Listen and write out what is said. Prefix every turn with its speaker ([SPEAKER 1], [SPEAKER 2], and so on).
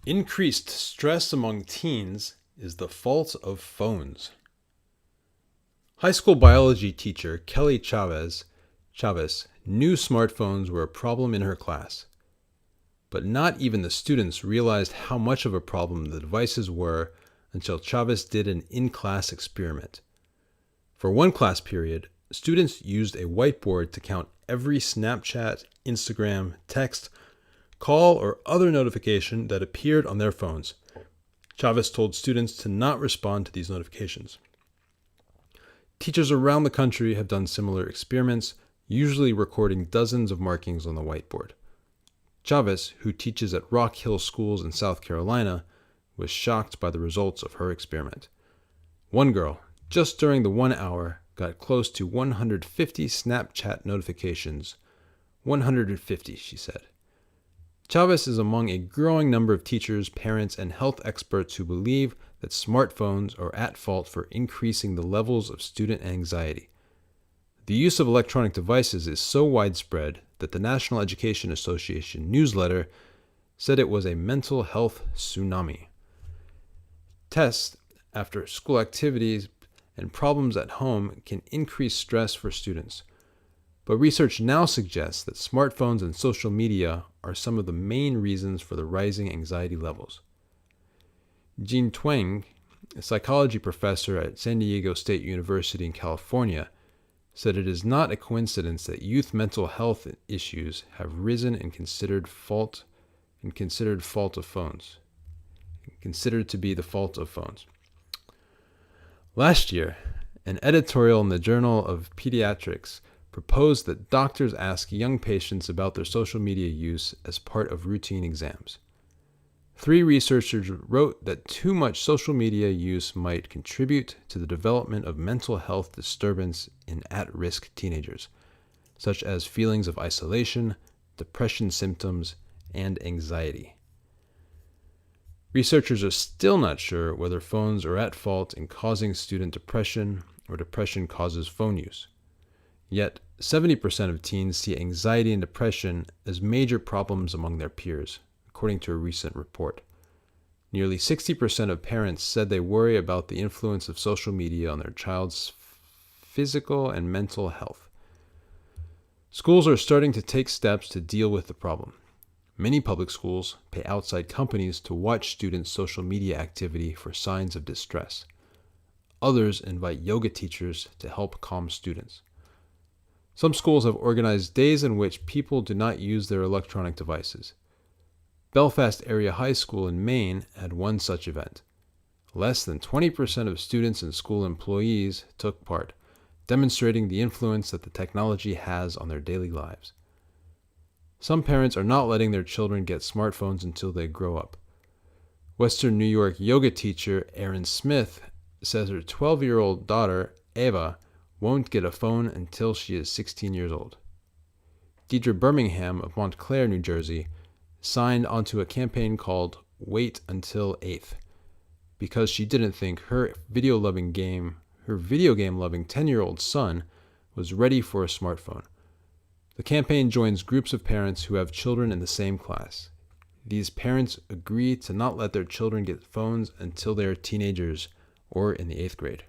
[SPEAKER 1] Increased stress among teens is the fault of phones. High school biology teacher Kelly Chavez knew smartphones were a problem in her class, but not even the students realized how much of a problem the devices were until Chavez did an in-class experiment. For one class period, students used a whiteboard to count every Snapchat, Instagram, text, call, or other notification that appeared on their phones. Chavez told students to not respond to these notifications. Teachers around the country have done similar experiments, usually recording dozens of markings on the whiteboard. Chavez, who teaches at Rock Hill Schools in South Carolina, was shocked by the results of her experiment. One girl, just during the 1 hour, got close to 150 Snapchat notifications. 150, she said. Chavez is among a growing number of teachers, parents, and health experts who believe that smartphones are at fault for increasing the levels of student anxiety. The use of electronic devices is so widespread that the National Education Association newsletter said it was a mental health tsunami. Tests after school activities and problems at home can increase stress for students. But research now suggests that smartphones and social media are some of the main reasons for the rising anxiety levels. Jean Twenge, a psychology professor at San Diego State University in California, said it is not a coincidence that youth mental health issues have risen and considered to be the fault of phones. Last year, an editorial in the Journal of Pediatrics proposed that doctors ask young patients about their social media use as part of routine exams. 3 researchers wrote that too much social media use might contribute to the development of mental health disturbance in at-risk teenagers, such as feelings of isolation, depression symptoms, and anxiety. Researchers are still not sure whether phones are at fault in causing student depression or depression causes phone use. Yet, 70% of teens see anxiety and depression as major problems among their peers, according to a recent report. Nearly 60% of parents said they worry about the influence of social media on their child's physical and mental health. Schools are starting to take steps to deal with the problem. Many public schools pay outside companies to watch students' social media activity for signs of distress. Others invite yoga teachers to help calm students. Some schools have organized days in which people do not use their electronic devices. Belfast Area High School in Maine had one such event. Less than 20% of students and school employees took part, demonstrating the influence that the technology has on their daily lives. Some parents are not letting their children get smartphones until they grow up. Western New York yoga teacher Erin Smith says her 12-year-old daughter, Ava, won't get a phone until she is 16 years old. Deidre Birmingham of Montclair, New Jersey, signed onto a campaign called Wait Until 8th because she didn't think her video game loving 10-year-old son was ready for a smartphone. The campaign joins groups of parents who have children in the same class. These parents agree to not let their children get phones until they are teenagers or in the 8th grade.